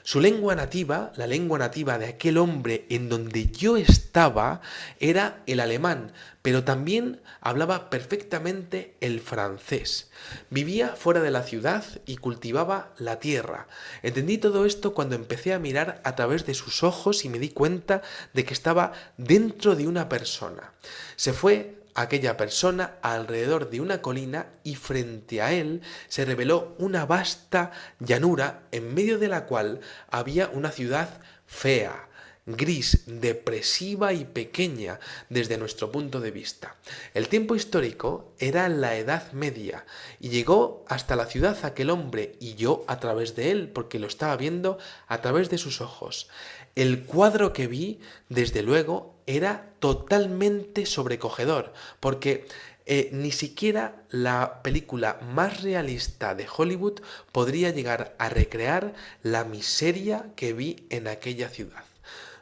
Su lengua nativa, la lengua nativa de aquel hombre en donde yo estaba, era el alemán, pero también hablaba perfectamente el francés. Vivía fuera de la ciudad y cultivaba la tierra. Entendí todo esto cuando empecé a mirar a través de sus ojos y me di cuenta de que estaba dentro de una persona. Se fue aquella persona alrededor de una colina y frente a él se reveló una vasta llanura en medio de la cual había una ciudad fea, gris, depresiva y pequeña desde nuestro punto de vista. El tiempo histórico era la Edad Media y llegó hasta la ciudad aquel hombre y yo a través de él porque lo estaba viendo a través de sus ojos. El cuadro que vi, desde luego, era totalmente sobrecogedor, porque ni siquiera la película más realista de Hollywood podría llegar a recrear la miseria que vi en aquella ciudad.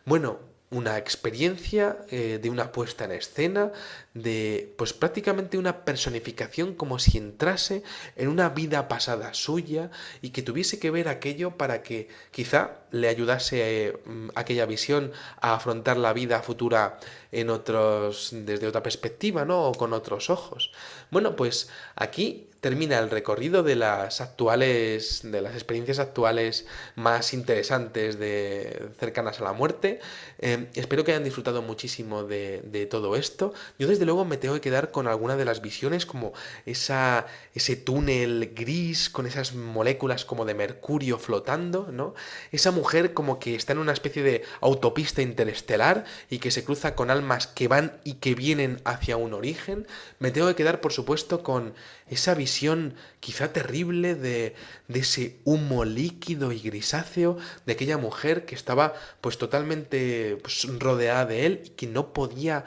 Bueno, una experiencia de una puesta en escena, de pues prácticamente una personificación como si entrase en una vida pasada suya y que tuviese que ver aquello para que quizá le ayudase aquella visión a afrontar la vida futura desde otra perspectiva, ¿no? O con otros ojos. Bueno, pues aquí termina el recorrido de las experiencias actuales más interesantes cercanas a la muerte. Espero que hayan disfrutado muchísimo de todo esto. Yo desde luego me tengo que quedar con alguna de las visiones, como ese túnel gris con esas moléculas como de mercurio flotando, ¿no? Esa mujer como que está en una especie de autopista interestelar y que se cruza con almas que van y que vienen hacia un origen. Me tengo que quedar, por supuesto, con esa visión quizá terrible de ese humo líquido y grisáceo de aquella mujer que estaba pues totalmente rodeada de él y que no podía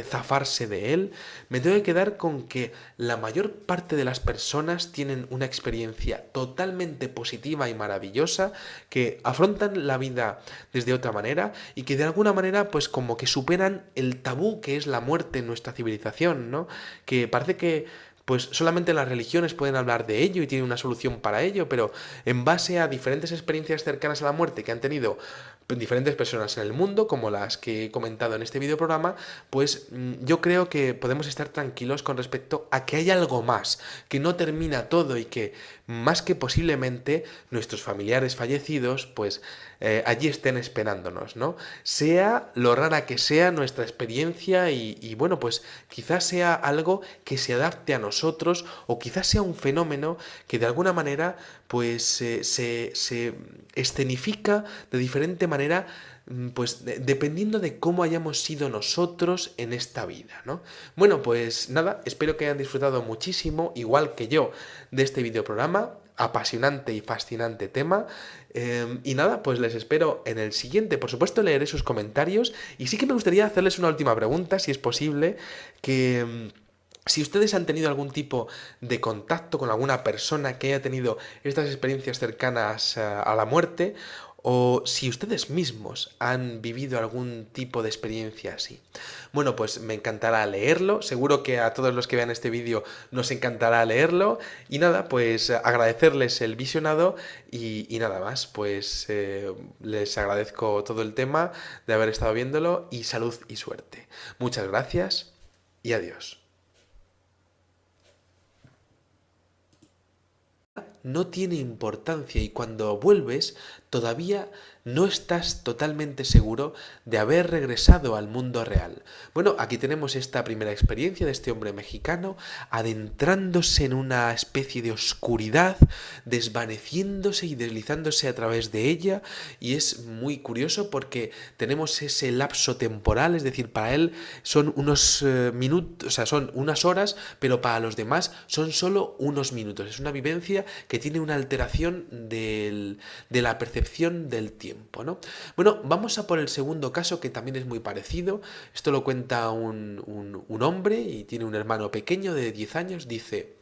zafarse de él. Me tengo que quedar con que la mayor parte de las personas tienen una experiencia totalmente positiva y maravillosa, que afrontan la vida desde otra manera y que de alguna manera pues como que superan el tabú que es la muerte en nuestra civilización, ¿no? Que parece que pues solamente las religiones pueden hablar de ello y tienen una solución para ello, pero en base a diferentes experiencias cercanas a la muerte que han tenido diferentes personas en el mundo, como las que he comentado en este videoprograma, pues yo creo que podemos estar tranquilos con respecto a que hay algo más, que no termina todo y que más que posiblemente nuestros familiares fallecidos, pues allí estén esperándonos, ¿no? Sea lo rara que sea nuestra experiencia y bueno, pues quizás sea algo que se adapte a nosotros o quizás sea un fenómeno que de alguna manera pues se escenifica de diferente manera, pues dependiendo de cómo hayamos sido nosotros en esta vida, ¿no? Bueno, pues nada, espero que hayan disfrutado muchísimo, igual que yo, de este videoprograma, apasionante y fascinante tema. Y nada, pues les espero en el siguiente. Por supuesto leeré sus comentarios y sí que me gustaría hacerles una última pregunta, si es posible, que si ustedes han tenido algún tipo de contacto con alguna persona que haya tenido estas experiencias cercanas a la muerte, o si ustedes mismos han vivido algún tipo de experiencia así. Bueno, pues me encantará leerlo, seguro que a todos los que vean este vídeo nos encantará leerlo, y nada, pues agradecerles el visionado y nada más, pues les agradezco todo el tema de haber estado viéndolo y salud y suerte. Muchas gracias y adiós. No tiene importancia y cuando vuelves todavía no estás totalmente seguro de haber regresado al mundo real. Bueno, aquí tenemos esta primera experiencia de este hombre mexicano adentrándose en una especie de oscuridad, desvaneciéndose y deslizándose a través de ella, y es muy curioso porque tenemos ese lapso temporal, es decir, para él son unos minutos, o sea, son unas horas, pero para los demás son solo unos minutos. Es una vivencia que tiene una alteración de la percepción del tiempo, ¿no? Bueno, vamos a por el segundo caso, que también es muy parecido. Esto lo cuenta un hombre y tiene un hermano pequeño de 10 años. Dice: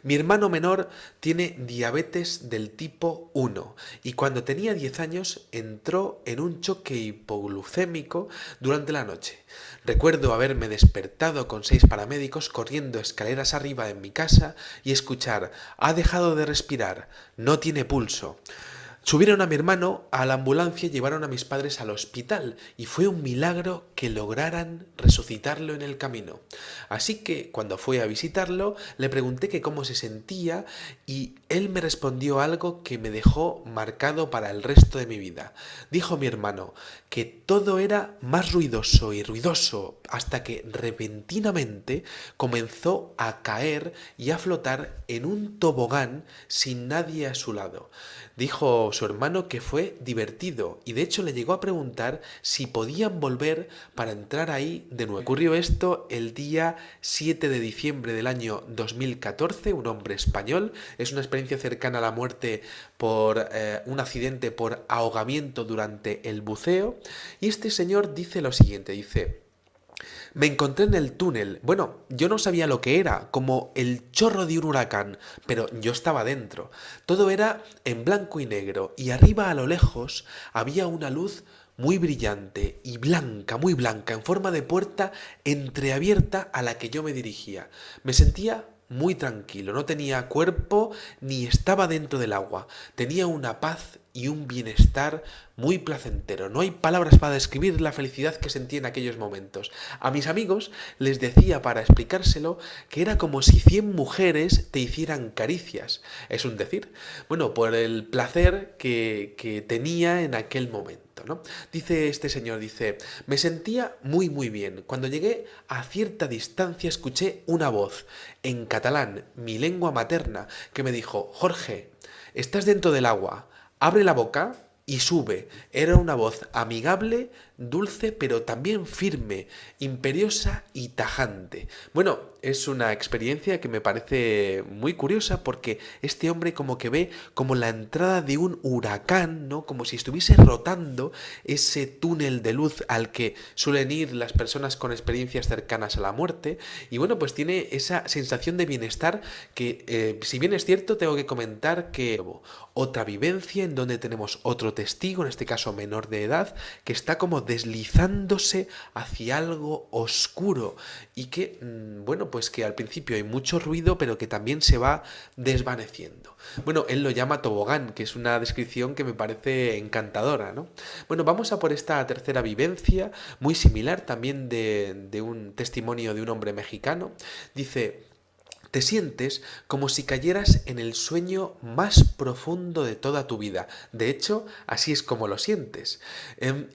mi hermano menor tiene diabetes del tipo 1 y cuando tenía 10 años entró en un choque hipoglucémico durante la noche. Recuerdo haberme despertado con 6 paramédicos corriendo escaleras arriba en mi casa y escuchar: ha dejado de respirar, no tiene pulso. Subieron a mi hermano a la ambulancia y llevaron a mis padres al hospital, y fue un milagro que lograran resucitarlo en el camino. Así que cuando fui a visitarlo le pregunté que cómo se sentía y él me respondió algo que me dejó marcado para el resto de mi vida. Dijo mi hermano que todo era más ruidoso y ruidoso hasta que repentinamente comenzó a caer y a flotar en un tobogán sin nadie a su lado. Dijo su hermano que fue divertido y de hecho le llegó a preguntar si podían volver para entrar ahí de nuevo. Ocurrió esto el día 7 de diciembre del año 2014, un hombre español. Es una experiencia cercana a la muerte por un accidente por ahogamiento durante el buceo. Y este señor dice lo siguiente, dice: me encontré en el túnel. Bueno, yo no sabía lo que era, como el chorro de un huracán, pero yo estaba dentro. Todo era en blanco y negro, y arriba a lo lejos había una luz muy brillante y blanca, muy blanca, en forma de puerta entreabierta a la que yo me dirigía. Me sentía muy tranquilo, no tenía cuerpo ni estaba dentro del agua. Tenía una paz y un bienestar muy placentero. No hay palabras para describir la felicidad que sentí en aquellos momentos. A mis amigos les decía para explicárselo que era como si 100 mujeres te hicieran caricias. Es un decir. Bueno, por el placer que tenía en aquel momento, ¿no? Dice este señor, dice, me sentía muy bien. Cuando llegué a cierta distancia escuché una voz en catalán, mi lengua materna, que me dijo, Jorge, estás dentro del agua, abre la boca y sube. Era una voz amigable, dulce, pero también firme, imperiosa y tajante. Bueno, es una experiencia que me parece muy curiosa porque este hombre como que ve como la entrada de un huracán, ¿no? Como si estuviese rotando ese túnel de luz al que suelen ir las personas con experiencias cercanas a la muerte. Y bueno, pues tiene esa sensación de bienestar que, si bien es cierto, tengo que comentar que otra vivencia en donde tenemos otro testigo, en este caso menor de edad, que está como deslizándose hacia algo oscuro y que, bueno, pues que al principio hay mucho ruido, pero que también se va desvaneciendo. Bueno, él lo llama tobogán, que es una descripción que me parece encantadora, ¿no? Bueno, vamos a por esta tercera vivencia, muy similar también de un testimonio de un hombre mexicano. Dice, te sientes como si cayeras en el sueño más profundo de toda tu vida. De hecho, así es como lo sientes.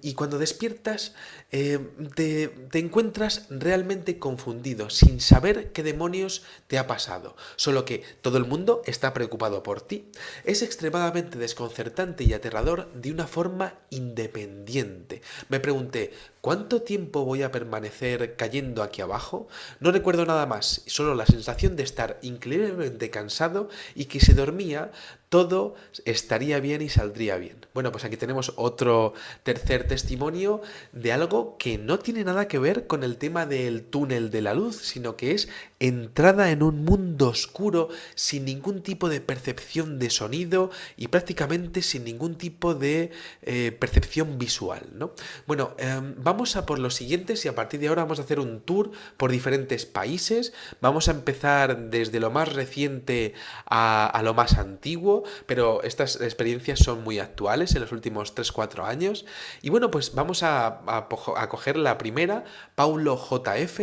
Y cuando despiertas, te encuentras realmente confundido, sin saber qué demonios te ha pasado. Solo que todo el mundo está preocupado por ti. Es extremadamente desconcertante y aterrador de una forma independiente. Me pregunté, ¿cuánto tiempo voy a permanecer cayendo aquí abajo? No recuerdo nada más, solo la sensación de estar increíblemente cansado y que si dormía todo estaría bien y saldría bien. Bueno, pues aquí tenemos otro tercer testimonio de algo que no tiene nada que ver con el tema del túnel de la luz, sino que es entrada en un mundo oscuro sin ningún tipo de percepción de sonido y prácticamente sin ningún tipo de percepción visual, ¿no? Bueno, vamos a por los siguientes y a partir de ahora vamos a hacer un tour por diferentes países. Vamos a empezar desde lo más reciente a lo más antiguo, pero estas experiencias son muy actuales en los últimos 3-4 años. Y bueno, pues vamos a coger la primera, Paulo JF.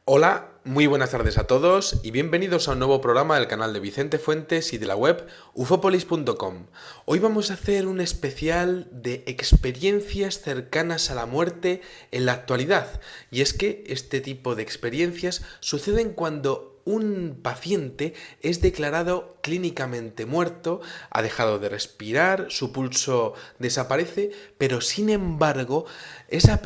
Hola, muy buenas tardes a todos y bienvenidos a un nuevo programa del canal de Vicente Fuentes y de la web ufopolis.com. Hoy vamos a hacer un especial de experiencias cercanas a la muerte en la actualidad. Y es que este tipo de experiencias suceden cuando un paciente es declarado clínicamente muerto, ha dejado de respirar, su pulso desaparece, pero sin embargo, esa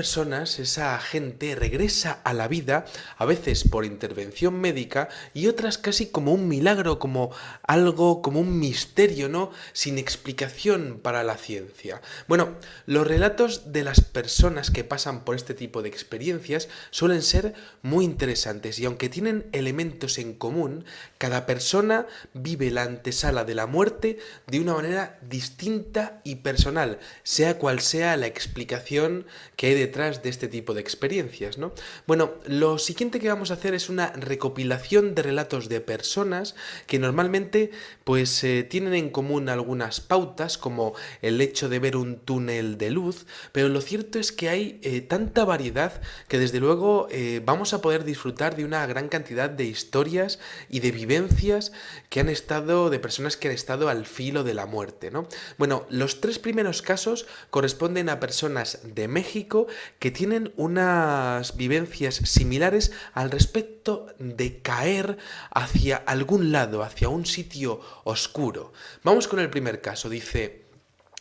gente regresa a la vida, a veces por intervención médica y otras casi como un milagro, como algo, como un misterio, ¿no? Sin explicación para la ciencia. Bueno, los relatos de las personas que pasan por este tipo de experiencias suelen ser muy interesantes y aunque tienen elementos en común, cada persona vive la antesala de la muerte de una manera distinta y personal, sea cual sea la explicación que hay detrás de este tipo de experiencias, ¿no? Bueno, lo siguiente que vamos a hacer es una recopilación de relatos de personas que normalmente pues tienen en común algunas pautas como el hecho de ver un túnel de luz, pero lo cierto es que hay tanta variedad que desde luego vamos a poder disfrutar de una gran cantidad de historias y de vivencias que han estado, de personas que han estado al filo de la muerte, ¿no? Bueno, los 3 primeros casos corresponden a personas de México que tienen unas vivencias similares al respecto de caer hacia algún lado, hacia un sitio oscuro. Vamos con el primer caso, dice...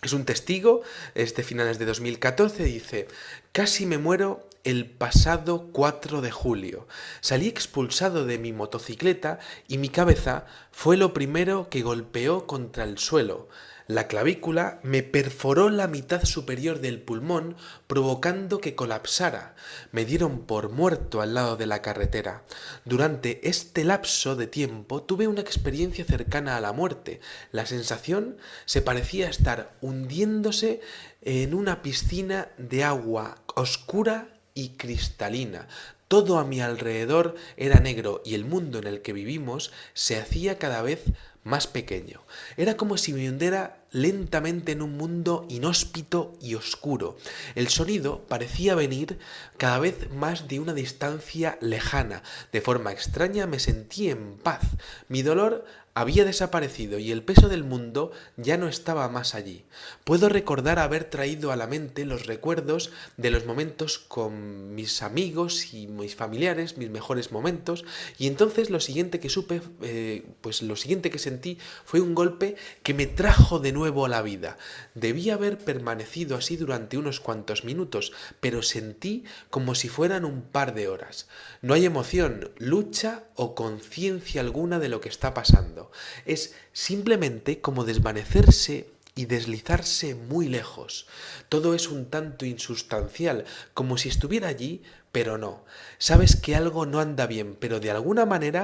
Es un testigo, es de finales de 2014, dice, casi me muero el pasado 4 de julio. Salí expulsado de mi motocicleta y mi cabeza fue lo primero que golpeó contra el suelo. La clavícula me perforó la mitad superior del pulmón, provocando que colapsara. Me dieron por muerto al lado de la carretera. Durante este lapso de tiempo tuve una experiencia cercana a la muerte. La sensación se parecía estar hundiéndose en una piscina de agua oscura y cristalina. Todo a mi alrededor era negro y el mundo en el que vivimos se hacía cada vez más pequeño. Era como si me hundiera lentamente en un mundo inhóspito y oscuro. El sonido parecía venir cada vez más de una distancia lejana. De forma extraña me sentí en paz. Mi dolor había desaparecido y el peso del mundo ya no estaba más allí. Puedo recordar haber traído a la mente los recuerdos de los momentos con mis amigos y mis familiares, mis mejores momentos, y entonces lo siguiente que supe, pues lo siguiente que sentí fue un golpe que me trajo de nuevo a la vida. Debí haber permanecido así durante unos cuantos minutos, pero sentí como si fueran un par de horas. No hay emoción, lucha o conciencia alguna de lo que está pasando. Es simplemente como desvanecerse y deslizarse muy lejos. Todo es un tanto insustancial, como si estuviera allí, pero no. Sabes que algo no anda bien, pero de alguna manera